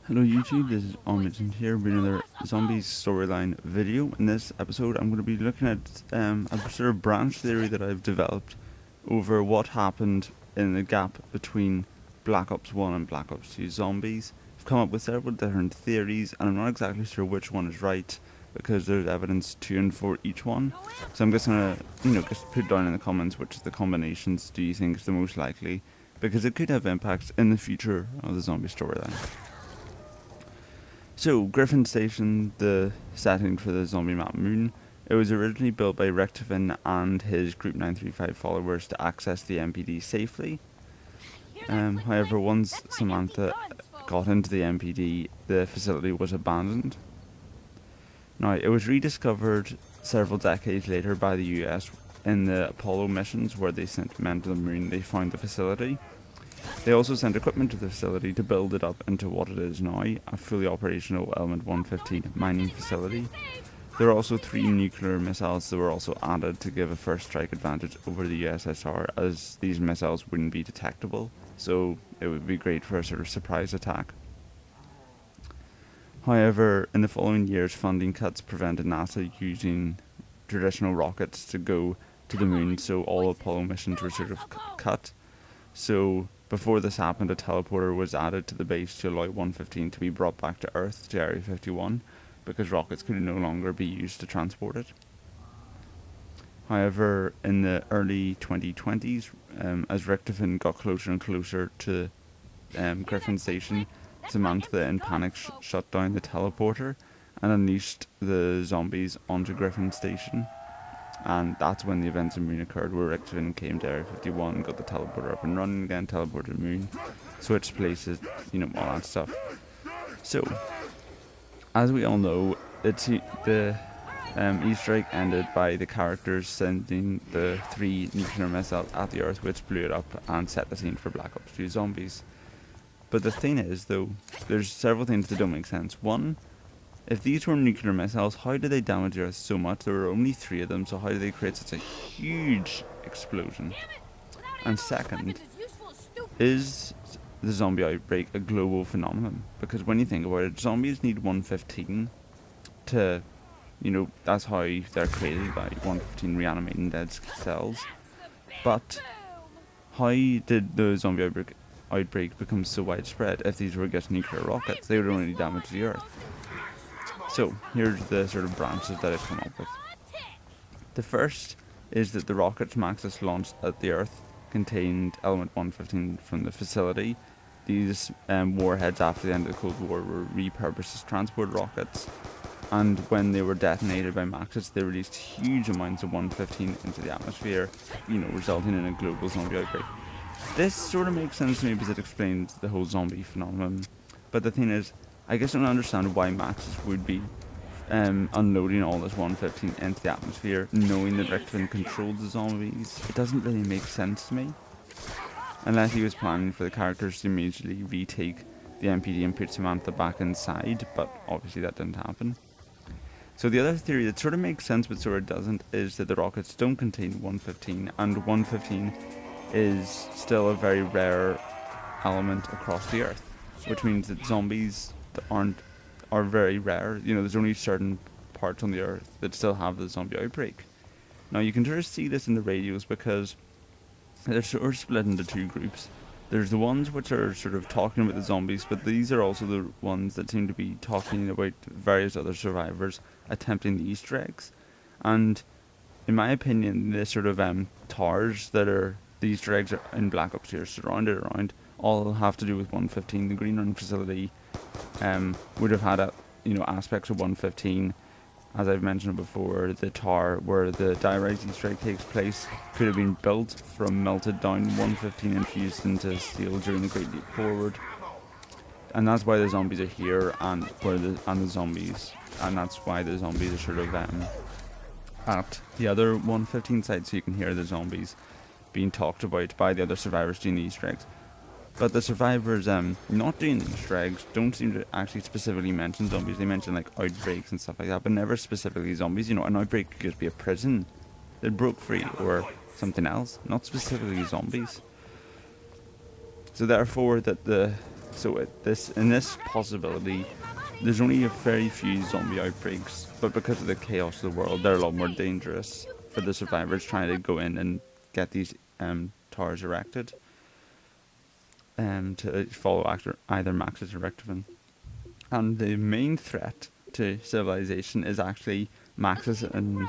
Hello YouTube, this is Omid here with another zombies storyline video. In this episode I'm going to be looking at a sort of branch theory that I've developed over what happened in the gap between Black Ops 1 and Black Ops 2 zombies. I've come up with several different theories and I'm not exactly sure which one is right because there's evidence to and for each one. So I'm just going to, just put down in the comments which of the combinations do you think is the most likely, because it could have impacts in the future of the zombie storyline. So, Griffon Station, the setting for the zombie map Moon, it was originally built by Griffon and his Group 935 followers to access the MPD safely. However, once Samantha got into the MPD, the facility was abandoned. Now, it was rediscovered several decades later by the US in the Apollo missions where they sent men to the Moon. They found the facility. They also sent equipment to the facility to build it up into what it is now, a fully operational Element 115 mining facility. There are also 3 nuclear missiles that were also added to give a first strike advantage over the USSR, as these missiles wouldn't be detectable, so it would be great for a sort of surprise attack. However, in the following years, funding cuts prevented NASA using traditional rockets to go to the Moon, so all Apollo missions were sort of cut. So before this happened, a teleporter was added to the base to allow 115 to be brought back to Earth, to Area 51, because rockets could no longer be used to transport it. However, in the early 2020s, as Griffon got closer and closer to Griffon Station, Samantha in panic shut down the teleporter and unleashed the zombies onto Griffon Station. And that's when the events in Moon occurred, where Griffon came to Area 51, got the teleporter up and running again, teleported to Moon, switched places, all that stuff. So, as we all know, the Easter egg ended by the characters sending the 3 nuclear missiles at the Earth, which blew it up and set the scene for Black Ops 2 zombies. But the thing is, though, there's several things that don't make sense. One, if these were nuclear missiles, how did they damage the Earth so much? There were only 3 of them, so how did they create such a huge explosion? And second, is the zombie outbreak a global phenomenon? Because when you think about it, zombies need 115 to, that's how they're created, by 115 reanimating dead cells. But how did the zombie outbreak become so widespread? If these were just nuclear rockets, they would only damage the Earth. So, here's the sort of branches that I've come up with. The first is that the rockets Maxis launched at the Earth contained Element 115 from the facility. These warheads after the end of the Cold War were repurposed as transport rockets, and when they were detonated by Maxis, they released huge amounts of 115 into the atmosphere, resulting in a global zombie outbreak. This sort of makes sense to me because it explains the whole zombie phenomenon, but the thing is, I guess I don't understand why Maxis would be unloading all this 115 into the atmosphere, knowing that Griffon controlled the zombies. It doesn't really make sense to me. Unless he was planning for the characters to immediately retake the MPD and put Samantha back inside, but obviously that didn't happen. So the other theory that sort of makes sense but sort of doesn't is that the rockets don't contain 115, and 115 is still a very rare element across the Earth, which means that zombies are very rare. There's only certain parts on the Earth that still have the zombie outbreak. Now you can sort of see this in the radios because they're sort of split into 2 groups. There's the ones which are sort of talking about the zombies, but these are also the ones that seem to be talking about various other survivors attempting the Easter eggs. And in my opinion, the sort of towers that are the Easter eggs in Black Ops here surrounded around all have to do with 115. The Green Run facility would have had aspects of 115. As I've mentioned before, the tower where the diorite Easter egg takes place could have been built from melted down 115 infused into steel during the Great Leap Forward, and that's why the zombies are here, and that's why the zombies are sort of at the other 115 site, so you can hear the zombies being talked about by the other survivors doing the Easter eggs. But the survivors not doing the Easter eggs don't seem to actually specifically mention zombies. They mention like outbreaks and stuff like that, but never specifically zombies. An outbreak could just be a prison that broke free or something else, not specifically zombies. So therefore that the So in this possibility, there's only a very few zombie outbreaks, but because of the chaos of the world, they're a lot more dangerous for the survivors trying to go in and get these towers erected to follow either Maxis or Richtofen. And the main threat to civilization is actually Maxis and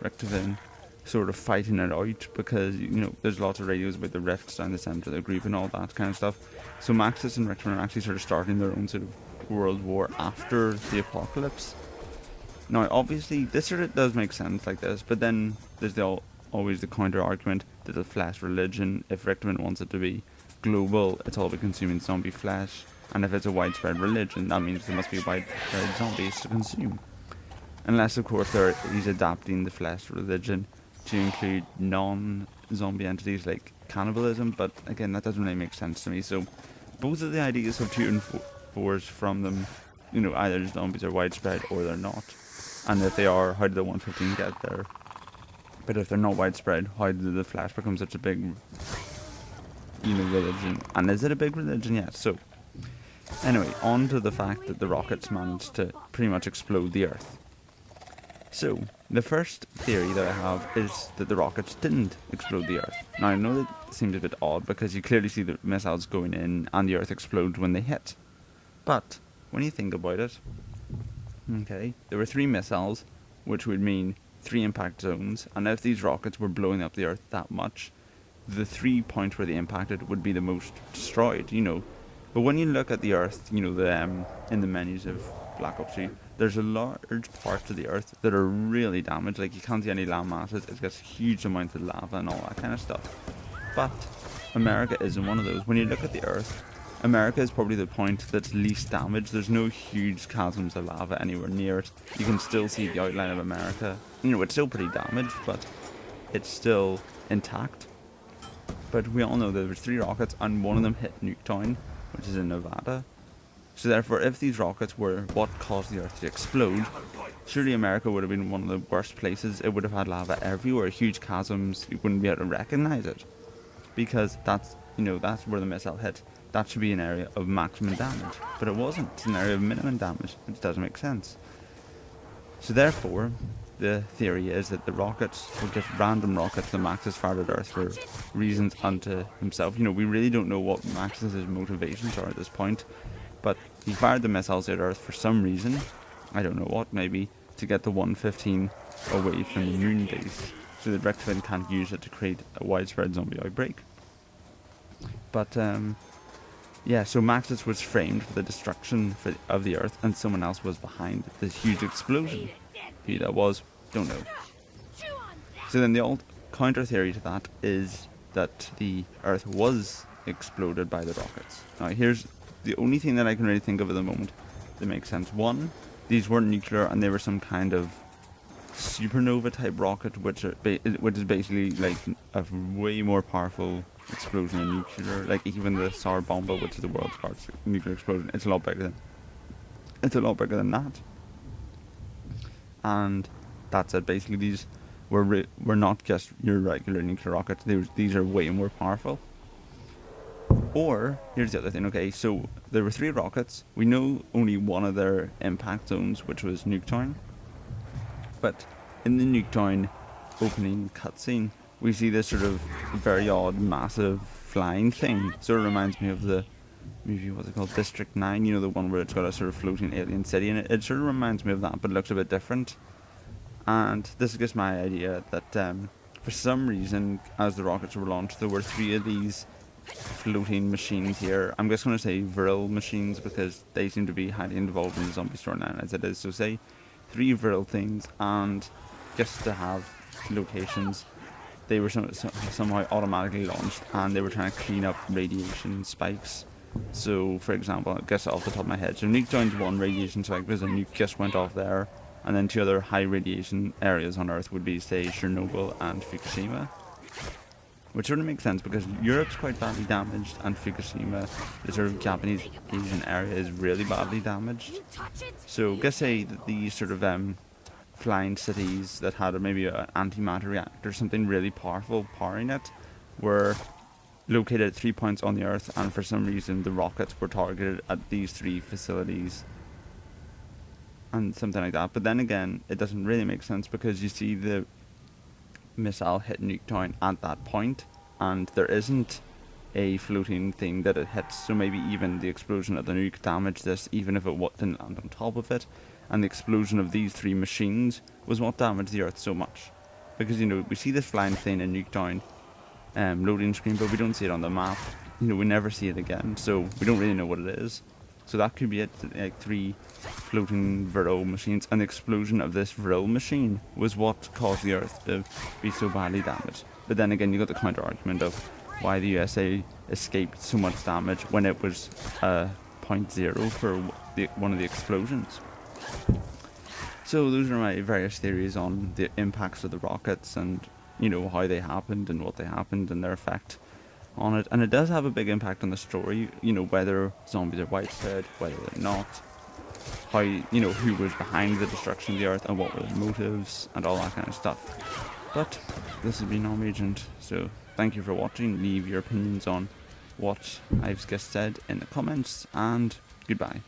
Richtofen sort of fighting it out, because there's lots of radios about the rifts down the centre of the group and all that kind of stuff. So Maxis and Richtofen are actually sort of starting their own sort of world war after the apocalypse. Now, obviously, this sort of does make sense like this, but then there's always the counter argument that the flesh religion, if Richtofen wants it to be global, it's all about consuming zombie flesh, and if it's a widespread religion, that means there must be widespread zombies to consume. Unless, of course, he's adapting the flesh religion to include non-zombie entities like cannibalism, but again, that doesn't really make sense to me. So both of the ideas have 2 and 4s from them. Either zombies are widespread or they're not. And if they are, how did the 115 get there? But if they're not widespread, how did the flesh become such a big, religion? And is it a big religion yet? So, anyway, on to the fact that the rockets managed to pretty much explode the Earth. So, the first theory that I have is that the rockets didn't explode the Earth. Now, I know that seems a bit odd because you clearly see the missiles going in and the Earth explodes when they hit. But, when you think about it, okay, there were 3 missiles, which would mean 3 impact zones, and if these rockets were blowing up the Earth that much, the 3 points where they impacted would be the most destroyed, But when you look at the Earth, in the menus of Black Ops 3, there's a large part of the Earth that are really damaged. Like, you can't see any land masses, it's got huge amounts of lava and all that kind of stuff. But America isn't one of those. When you look at the Earth, America is probably the point that's least damaged. There's no huge chasms of lava anywhere near it. You can still see the outline of America. It's still pretty damaged, but it's still intact. But we all know that there was 3 rockets, and one of them hit Nuketown, which is in Nevada. So therefore, if these rockets were what caused the Earth to explode, surely America would have been one of the worst places. It would have had lava everywhere, huge chasms, you wouldn't be able to recognize it. Because that's where the missile hit. That should be an area of maximum damage. But it wasn't, it's an area of minimum damage, which doesn't make sense. So therefore, the theory is that the rockets were just random rockets that Maxis fired at Earth for reasons unto himself. We really don't know what Maxis' motivations are at this point. But he fired the missiles at Earth for some reason. I don't know what, maybe to get the 115 away from the moon base, so that Richtofen can't use it to create a widespread zombie outbreak. But, so Maxis was framed for the destruction of the Earth, and someone else was behind this huge explosion. Who that was, don't know. So then the counter theory to that is that the Earth was exploded by the rockets. Now here's the only thing that I can really think of at the moment that makes sense. 1, these weren't nuclear and they were some kind of supernova type rocket, which is basically like a way more powerful explosion than nuclear. Like even the Tsar Bomba, which is the world's largest nuclear explosion, it's a lot bigger than that. And that's it. Basically, these were not just your regular nuclear rockets. These are way more powerful. Or, here's the other thing, okay, so there were 3 rockets. We know only one of their impact zones, which was Nuketown. But in the Nuketown opening cutscene, we see this sort of very odd, massive flying thing. Sort of reminds me of the movie, what's it called, District 9, the one where it's got a sort of floating alien city in it. It sort of reminds me of that, but it looks a bit different. And this is just my idea that for some reason, as the rockets were launched, there were 3 of these floating machines here. I'm just going to say Vril machines because they seem to be highly involved in the zombie storyline as it is. So say 3 Vril things, and just to have locations, they were somehow automatically launched, and they were trying to clean up radiation spikes. So for example, I guess off the top of my head, so Nuketown's 1 radiation spike because a nuke just went off there, and then 2 other high radiation areas on Earth would be, say, Chernobyl and Fukushima. Which sort of makes sense because Europe's quite badly damaged, and Fukushima, the sort of Japanese Asian area, is really badly damaged. So, guess say that these sort of flying cities that had maybe an antimatter reactor, something really powerful powering it, were located at 3 points on the Earth, and for some reason the rockets were targeted at these 3 facilities and something like that. But then again, it doesn't really make sense because you see the missile hit Nuketown at that point, and there isn't a floating thing that it hits, so maybe even the explosion of the nuke damaged this, even if it didn't land on top of it. And the explosion of these 3 machines was what damaged the Earth so much. Because, we see this flying thing in Nuketown loading screen, but we don't see it on the map. We never see it again, so we don't really know what it is. So that could be it, like 3 floating Vril machines, and the explosion of this Vril machine was what caused the Earth to be so badly damaged. But then again, you got the counter argument of why the USA escaped so much damage when it was 0.0 for one of the explosions. So those are my various theories on the impacts of the rockets and, how they happened and what they happened and their effect on it. And it does have a big impact on the story, whether zombies are widespread, whether they're not, how, who was behind the destruction of the Earth and what were the motives and all that kind of stuff. But this has been Agent, so thank you for watching. Leave your opinions on what I've just said in the comments, and goodbye.